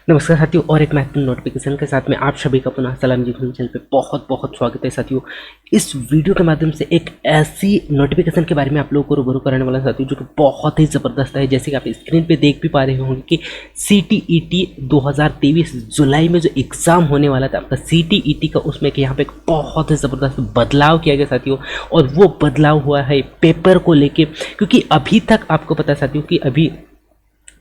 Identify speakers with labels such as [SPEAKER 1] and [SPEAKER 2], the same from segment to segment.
[SPEAKER 1] नमस्कार साथियों, और एक महत्वपूर्ण नोटिफिकेशन के साथ में आप सभी का पुनः सलाम जी चैनल पे बहुत बहुत स्वागत है साथियों। इस वीडियो के माध्यम से एक ऐसी नोटिफिकेशन के बारे में आप लोगों को रूबरू कराने वाला साथियों जो कि बहुत ही ज़बरदस्त है। जैसे कि आप स्क्रीन पे देख भी पा रहे होंगे कि CTET 2023 जुलाई में जो एग्ज़ाम होने वाला था आपका CTET का, उसमें कि यहाँ पे एक बहुत ही ज़बरदस्त बदलाव किया गया साथियों। और वो बदलाव हुआ है पेपर को लेके, क्योंकि अभी तक आपको पता है साथियों कि अभी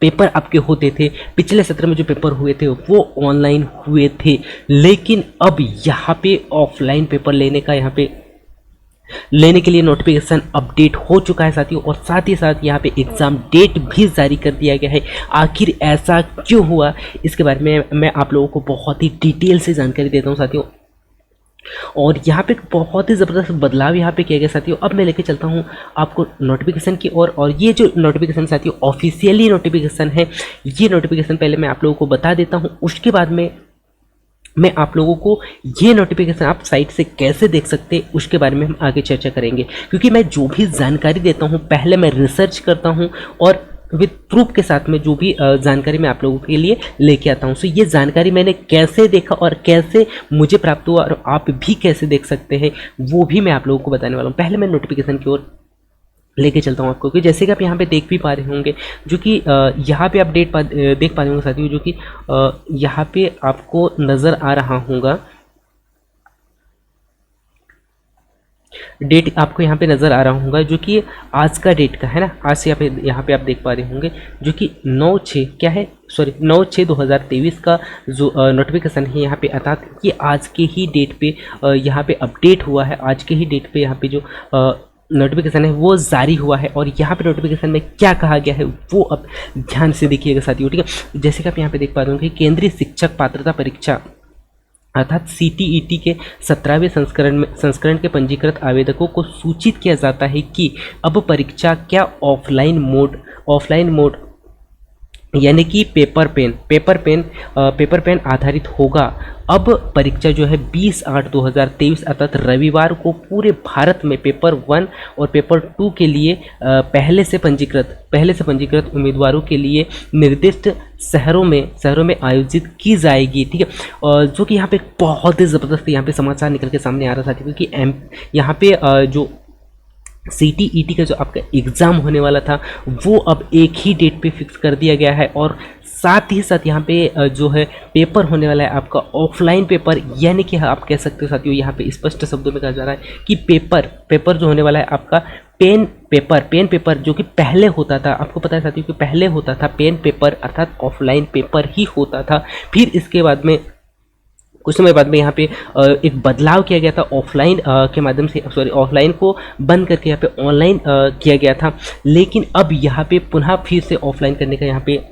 [SPEAKER 1] पेपर आपके होते थे, पिछले सत्र में जो पेपर हुए थे वो ऑनलाइन हुए थे, लेकिन अब यहाँ पे ऑफलाइन पेपर लेने के लिए नोटिफिकेशन अपडेट हो चुका है साथियों। और साथ ही साथ यहाँ पे एग्ज़ाम डेट भी जारी कर दिया गया है। आखिर ऐसा क्यों हुआ, इसके बारे में मैं आप लोगों को बहुत ही डिटेल से जानकारी देता हूँ साथियों। और यहाँ पे बहुत ही ज़बरदस्त बदलाव यहाँ पे किया गया साथियों। अब मैं लेके चलता हूँ आपको नोटिफिकेशन की ओर। और ये जो नोटिफिकेशन साथियों ऑफिशियली नोटिफिकेशन है, ये नोटिफिकेशन पहले मैं आप लोगों को बता देता हूँ, उसके बाद में मैं आप लोगों को ये नोटिफिकेशन आप साइट से कैसे देख सकते हैं उसके बारे में हम आगे चर्चा करेंगे। क्योंकि मैं जो भी जानकारी देता हूँ पहले मैं रिसर्च करता हूँ और विद प्रूफ के साथ में जो भी जानकारी मैं आप लोगों के लिए लेके आता हूँ। सो ये जानकारी मैंने कैसे देखा और कैसे मुझे प्राप्त हुआ और आप भी कैसे देख सकते हैं वो भी मैं आप लोगों को बताने वाला हूँ। पहले मैं नोटिफिकेशन की ओर लेके चलता हूँ आपको, कि जैसे कि आप यहाँ पे देख भी पा रहे होंगे, जो कि यहाँ पे आप देख पा रहे होंगे साथियों, जो कि यहाँ पे आपको नज़र आ रहा होगा, डेट आपको यहाँ पे नज़र आ रहा होगा जो कि आज का डेट का है ना। आज से यहाँ पे आप देख पा रहे होंगे जो कि 9/6 क्या है, सॉरी 9/6/2023 का जो नोटिफिकेशन है यहाँ पे, अर्थात कि आज के ही डेट पे यहाँ पे अपडेट हुआ है। आज के ही डेट पे यहाँ पे जो नोटिफिकेशन है वो जारी हुआ है। और यहाँ पे नोटिफिकेशन में क्या कहा गया है वो अब ध्यान से देखिएगा साथियों, ठीक है। जैसे कि आप यहाँ पे देख पा रहे होंगे, केंद्रीय शिक्षक पात्रता परीक्षा अर्थात CTET के 17वें संस्करण के पंजीकृत आवेदकों को सूचित किया जाता है कि अब परीक्षा क्या ऑफलाइन मोड यानी कि पेपर पेन आधारित होगा। अब परीक्षा जो है 20/8/2023 अर्थात रविवार को पूरे भारत में पेपर 1 और पेपर 2 के लिए पहले से पंजीकृत उम्मीदवारों के लिए निर्दिष्ट शहरों में आयोजित की जाएगी, ठीक है। और जो कि यहाँ पे बहुत ही ज़बरदस्त यहाँ पे समाचार निकल के सामने आ रहा था, क्योंकि यहाँ पे जो CTET का जो आपका एग्ज़ाम होने वाला था वो अब एक ही डेट पे फिक्स कर दिया गया है। और साथ ही साथ यहाँ पे जो है पेपर होने वाला है आपका ऑफलाइन पेपर, यानी कि आप कह सकते हो साथियों, यहाँ पे स्पष्ट शब्दों में कहा जा रहा है कि पेपर जो होने वाला है आपका पेन पेपर जो कि पहले होता था, आपको पता है साथियों कि पहले होता था पेन पेपर अर्थात ऑफलाइन पेपर ही होता था। फिर इसके बाद में कुछ समय बाद में यहाँ पे एक बदलाव किया गया था ऑफलाइन के माध्यम से, सॉरी ऑफलाइन को बंद करके यहाँ पे ऑनलाइन किया गया था। लेकिन अब यहाँ पे पुनः फिर से ऑफलाइन करने का यहाँ पे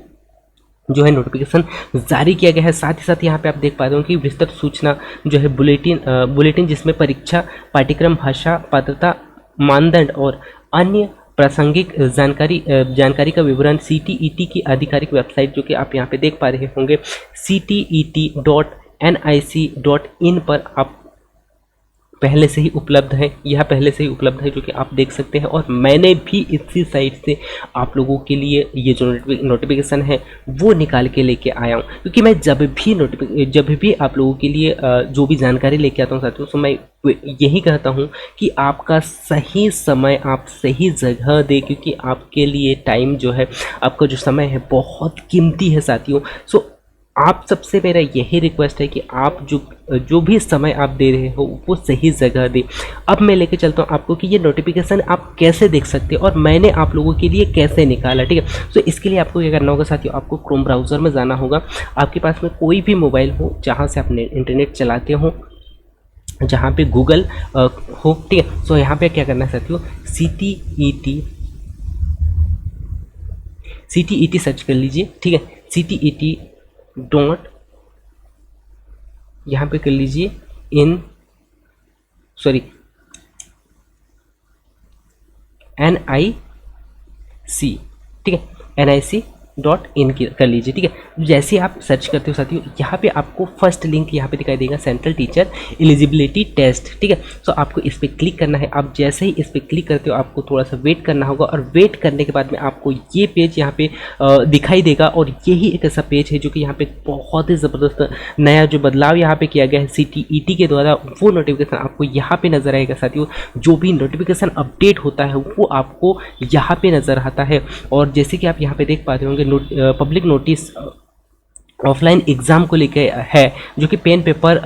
[SPEAKER 1] जो है नोटिफिकेशन जारी किया गया है। साथ ही साथ यहाँ पे आप देख पा रहे हो कि विस्तृत सूचना जो है बुलेटिन जिसमें परीक्षा पाठ्यक्रम, भाषा पात्रता मानदंड और अन्य प्रासंगिक जानकारी का विवरण CTET की आधिकारिक वेबसाइट जो कि आप यहाँ पे देख पा रहे होंगे CTET.nic.in पर आप पहले से ही उपलब्ध है, जो कि आप देख सकते हैं। और मैंने भी इसी साइट से आप लोगों के लिए ये जो नोटिफिकेशन है वो निकाल के लेके आया हूँ, क्योंकि मैं जब भी आप लोगों के लिए जो भी जानकारी लेके आता हूँ साथियों, तो मैं यही कहता हूँ कि आपका सही समय आप सही जगह दे, क्योंकि आपके लिए टाइम जो है, आपका जो समय है बहुत कीमती है साथियों। सो आप सबसे मेरा यही रिक्वेस्ट है कि आप जो भी समय आप दे रहे हो वो सही जगह दे। अब मैं लेके चलता हूँ आपको कि ये नोटिफिकेशन आप कैसे देख सकते हैं और मैंने आप लोगों के लिए कैसे निकाला, ठीक है। तो इसके लिए आपको क्या करना होगा साथियों, आपको क्रोम ब्राउज़र में जाना होगा। आपके पास में कोई भी मोबाइल हो जहाँ से आप इंटरनेट चलाते हो, जहाँ पे गूगल हो, ठीक है। सो यहाँ पे क्या करना है साथियों, CTET सर्च कर लीजिए, ठीक है। CTET डॉट यहाँ पे कर लीजिए NIC, ठीक है, NIC .in कर लीजिए, ठीक है। जैसे आप सर्च करते हो साथियों, यहाँ पे आपको फर्स्ट लिंक यहाँ पे दिखाई देगा, सेंट्रल टीचर एलिजिबिलिटी टेस्ट, ठीक है। सो आपको इस पर क्लिक करना है। आप जैसे ही इस पर क्लिक करते हो आपको थोड़ा सा वेट करना होगा, और वेट करने के बाद में आपको ये पेज यहाँ पे दिखाई देगा। और यही एक ऐसा पेज है जो कि यहाँ पे बहुत ही ज़बरदस्त नया जो बदलाव यहाँ पे किया गया है CTET के द्वारा, वो नोटिफिकेशन आपको यहाँ पे नजर आएगा साथियों। जो भी नोटिफिकेशन अपडेट होता है वो आपको यहाँ पे नजर आता है। और जैसे कि आप यहाँ पे देख पा रहे होंगे, पब्लिक नोटिस ऑफलाइन एग्जाम को लेके है, जो कि पेन पेपर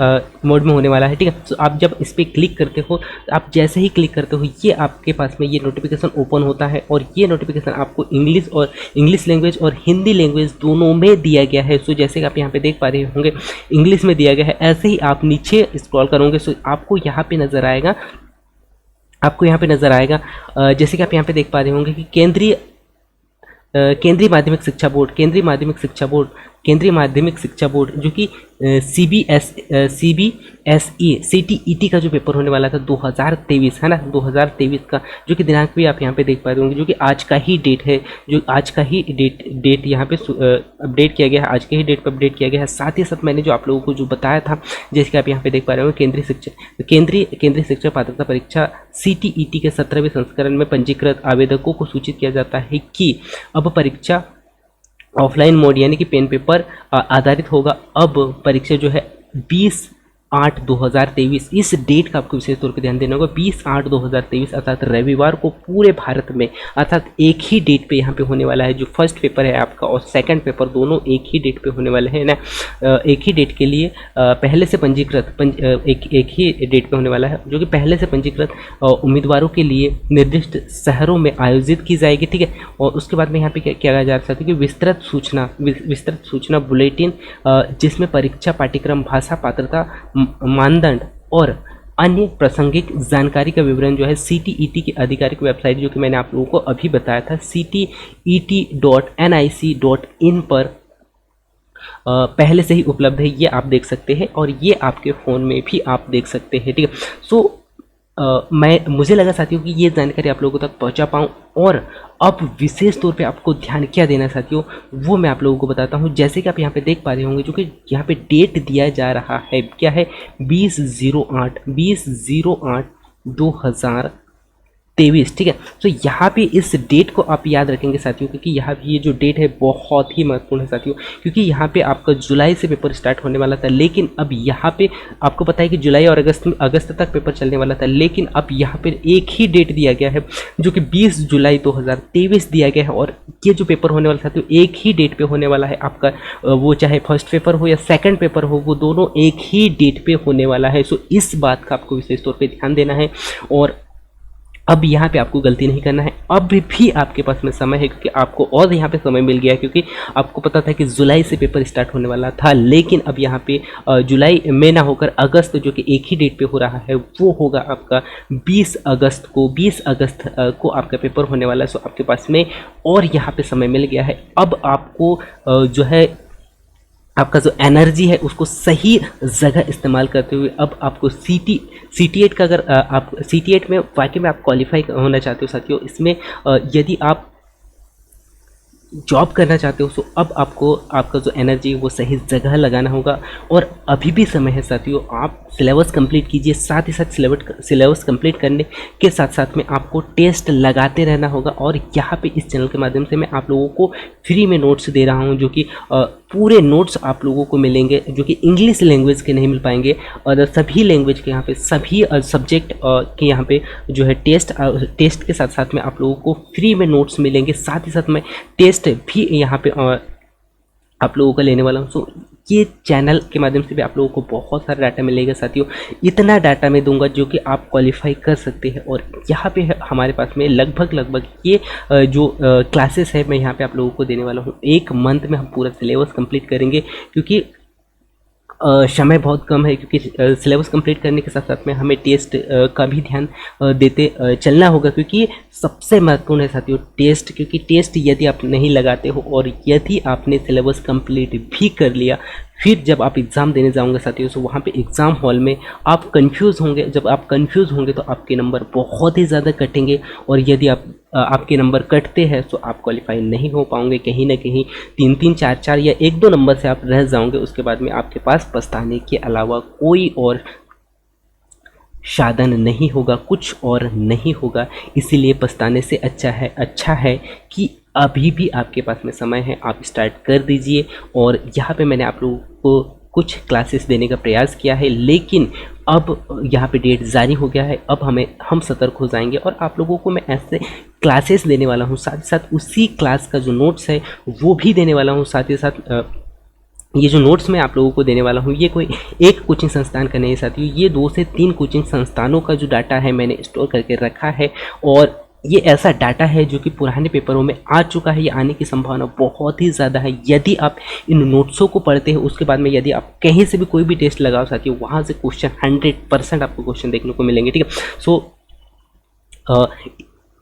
[SPEAKER 1] मोड में होने वाला है, ठीक है। तो आप जब इस पर क्लिक करते हो, आप जैसे ही क्लिक करते हो ये आपके पास में ये नोटिफिकेशन ओपन होता है। और ये नोटिफिकेशन आपको इंग्लिश लैंग्वेज और हिंदी लैंग्वेज दोनों में दिया गया है। सो जैसे कि आप यहाँ पे देख पा रहे होंगे इंग्लिश में दिया गया है। ऐसे ही आप नीचे स्क्रॉल करोगे सो आपको यहाँ पे नजर आएगा, जैसे कि आप यहाँ पे देख पा रहे होंगे कि केंद्रीय माध्यमिक शिक्षा बोर्ड जो कि CBSE CTET का जो पेपर होने वाला था 2023, है ना, 2023 का, जो कि दिनांक भी आप यहाँ पे देख पा रहे होंगे, जो कि आज का ही डेट है, जो आज का ही डेट यहाँ पे अपडेट किया गया है, आज के ही डेट पर अपडेट किया गया है। साथ ही साथ मैंने जो आप लोगों को जो बताया था, जैसे कि आप यहाँ पे देख पा रहे होंगे, केंद्रीय शिक्षा पात्रता परीक्षा CTET के 17वें संस्करण में पंजीकृत आवेदकों को सूचित किया जाता है कि अब परीक्षा ऑफलाइन मोड यानी कि पेन पेपर आधारित होगा। अब परीक्षा जो है 20/8/2023, इस डेट का आपको विशेष तौर पर ध्यान देना होगा। 20/8/2023 अर्थात रविवार को पूरे भारत में, अर्थात एक ही डेट पे यहाँ पे होने वाला है। जो फर्स्ट पेपर है आपका और सेकंड पेपर दोनों एक ही डेट पे होने वाले हैं ना, एक ही डेट के लिए पहले से पंजीकृत एक ही डेट पे होने वाला है, जो कि पहले से पंजीकृत उम्मीदवारों के लिए निर्दिष्ट शहरों में आयोजित की जाएगी, ठीक है। और उसके बाद में यहाँ पे क्या किया जा सकता है कि विस्तृत सूचना बुलेटिन, जिसमें परीक्षा पाठ्यक्रम, भाषा, पात्रता मानदंड और अन्य प्रासंगिक जानकारी का विवरण जो है CTET की आधिकारिक वेबसाइट, जो कि मैंने आप लोगों को अभी बताया था, CTET.nic.in पर पहले से ही उपलब्ध है। ये आप देख सकते हैं और ये आपके फ़ोन में भी आप देख सकते हैं, ठीक है। सो मुझे लगा साथियों कि ये जानकारी आप लोगों तक पहुंचा पाऊँ। और अब विशेष तौर पे आपको ध्यान क्या देना साथियों, वो मैं आप लोगों को बताता हूँ। जैसे कि आप यहाँ पे देख पा रहे होंगे, जो कि यहाँ पे डेट दिया जा रहा है, क्या है, 20/08/2023, ठीक है। तो यहाँ पे इस डेट को आप याद रखेंगे साथियों, क्योंकि यहाँ पे ये जो डेट है बहुत ही महत्वपूर्ण है साथियों, क्योंकि यहाँ पे आपका जुलाई से पेपर स्टार्ट होने वाला था, लेकिन अब यहाँ पे आपको पता है कि जुलाई और अगस्त तक पेपर चलने वाला था, लेकिन अब यहाँ पे एक ही डेट दिया गया है, जो कि 20 जुलाई 2023 दिया गया है। और ये जो पेपर होने वाला साथियों एक ही डेट पे होने वाला है आपका, वो चाहे फर्स्ट पेपर हो या सेकेंड पेपर हो, वो दोनों एक ही डेट पे होने वाला है। सो इस बात का आपको विशेष तौर पर ध्यान देना है। और अब यहाँ पे आपको गलती नहीं करना है, अब भी आपके पास में समय है, क्योंकि आपको और यहाँ पे समय मिल गया है, क्योंकि आपको पता था कि जुलाई से पेपर स्टार्ट होने वाला था, लेकिन अब यहाँ पे जुलाई में ना होकर अगस्त, जो कि एक ही डेट पे हो रहा है, वो होगा आपका 20 अगस्त को आपका पेपर होने वाला है। सो आपके पास में और यहाँ पे समय मिल गया है। अब आपको जो है आपका जो एनर्जी है उसको सही जगह इस्तेमाल करते हुए, अब आपको CTET का, अगर आप CTET में वाकई में आप क्वालिफाई होना चाहते हो साथियों, इसमें यदि आप जॉब करना चाहते हो, तो अब आपको आपका जो एनर्जी है वो सही जगह लगाना होगा। और अभी भी समय है साथियों, आप सिलेबस कंप्लीट कीजिए। साथ ही साथ सिलेबस कंप्लीट करने के साथ साथ में आपको टेस्ट लगाते रहना होगा। और यहाँ पे इस चैनल के माध्यम से मैं आप लोगों को फ्री में नोट्स दे रहा हूँ, जो कि पूरे नोट्स आप लोगों को मिलेंगे, जो कि इंग्लिश लैंग्वेज के नहीं मिल पाएंगे, और सभी लैंग्वेज के यहाँ पे, सभी सब्जेक्ट के यहाँ पे जो है टेस्ट के साथ साथ में आप लोगों को फ्री में नोट्स मिलेंगे। साथ ही साथ में टेस्ट भी यहाँ पे आप लोगों का लेने वाला हूँ। सो ये चैनल के माध्यम से भी आप लोगों को बहुत सारा डाटा मिलेगा साथियों। इतना डाटा मैं दूंगा जो कि आप क्वालिफाई कर सकते हैं। और यहाँ पे हमारे पास में लगभग ये जो क्लासेस है मैं यहाँ पे आप लोगों को देने वाला हूँ। एक मंथ में हम पूरा सिलेबस कंप्लीट करेंगे, क्योंकि समय बहुत कम है, क्योंकि सिलेबस कंप्लीट करने के साथ साथ में हमें टेस्ट का भी ध्यान देते चलना होगा, क्योंकि सबसे महत्वपूर्ण है साथियों टेस्ट। क्योंकि टेस्ट यदि आप नहीं लगाते हो और यदि आपने सिलेबस कंप्लीट भी कर लिया, फिर जब आप एग्ज़ाम देने जाओगे साथियों, तो वहाँ पे एग्ज़ाम हॉल में आप कंफ्यूज होंगे। जब आप कंफ्यूज होंगे तो आपके नंबर बहुत ही ज़्यादा कटेंगे। और यदि आप आपके नंबर कटते हैं तो आप क्वालिफाई नहीं हो पाओगे, कहीं ना कहीं 3-3 4-4 या 1-2 नंबर से आप रह जाओगे। उसके बाद में आपके पास पछताने के अलावा कोई और साधन नहीं होगा, कुछ और नहीं होगा। इसीलिए पछताने से अच्छा है कि अभी भी आपके पास में समय है, आप स्टार्ट कर दीजिए। और यहाँ पे मैंने आप लोगों को कुछ क्लासेस देने का प्रयास किया है, लेकिन अब यहाँ पे डेट जारी हो गया है। अब हम सतर्क हो जाएंगे और आप लोगों को मैं ऐसे क्लासेस देने वाला हूँ, साथ ही साथ उसी क्लास का जो नोट्स है वो भी देने वाला हूँ। साथ ही साथ ये जो नोट्स मैं आप लोगों को देने वाला हूँ ये कोई एक कोचिंग संस्थान का नहीं साथियों, ये 2 से 3 कोचिंग संस्थानों का जो डाटा है मैंने स्टोर करके रखा है। और ये ऐसा डाटा है जो कि पुराने पेपरों में आ चुका है, ये आने की संभावना बहुत ही ज़्यादा है। यदि आप इन नोट्सों को पढ़ते हैं, उसके बाद में यदि आप कहीं से भी कोई भी टेस्ट लगाओ साथियों, वहाँ से क्वेश्चन 100% आपको क्वेश्चन देखने को मिलेंगे, ठीक है। सो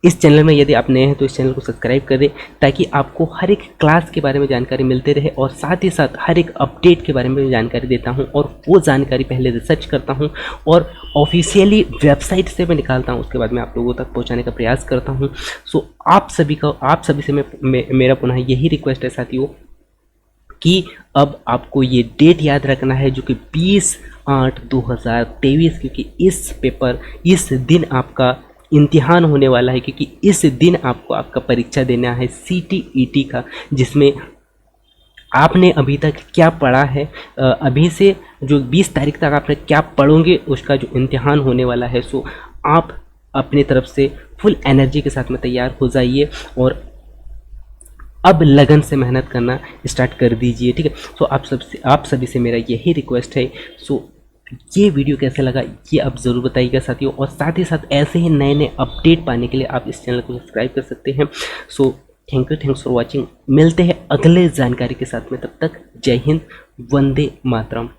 [SPEAKER 1] इस चैनल में यदि आप नए हैं तो इस चैनल को सब्सक्राइब कर दें, ताकि आपको हर एक क्लास के बारे में जानकारी मिलते रहे और साथ ही साथ हर एक अपडेट के बारे में जानकारी देता हूं। और वो जानकारी पहले रिसर्च करता हूं और ऑफिशियली वेबसाइट से मैं निकालता हूं, उसके बाद मैं आप लोगों तक पहुंचाने का प्रयास करता हूं। सो आप सभी से मेरा पुनः यही रिक्वेस्ट है साथियों कि अब आपको ये डेट याद रखना है जो कि 20/8/2023, क्योंकि इस दिन आपका इम्तिहान होने वाला है, क्योंकि इस दिन आपको आपका परीक्षा देना है CTET का, जिसमें आपने अभी तक क्या पढ़ा है, अभी से जो 20 तारीख तक आपने क्या पढ़ोगे उसका जो इम्तिहान होने वाला है। सो आप अपनी तरफ से फुल एनर्जी के साथ में तैयार हो जाइए और अब लगन से मेहनत करना स्टार्ट कर दीजिए, ठीक है। सो आप सभी से मेरा यही रिक्वेस्ट है। सो ये वीडियो कैसे लगा ये आप ज़रूर बताइएगा साथियों, और साथ ही साथ ऐसे ही नए नए अपडेट पाने के लिए आप इस चैनल को सब्सक्राइब कर सकते हैं। So thanks for watching. मिलते हैं अगले जानकारी के साथ में, तब तक जय हिंद, वंदे मातरम।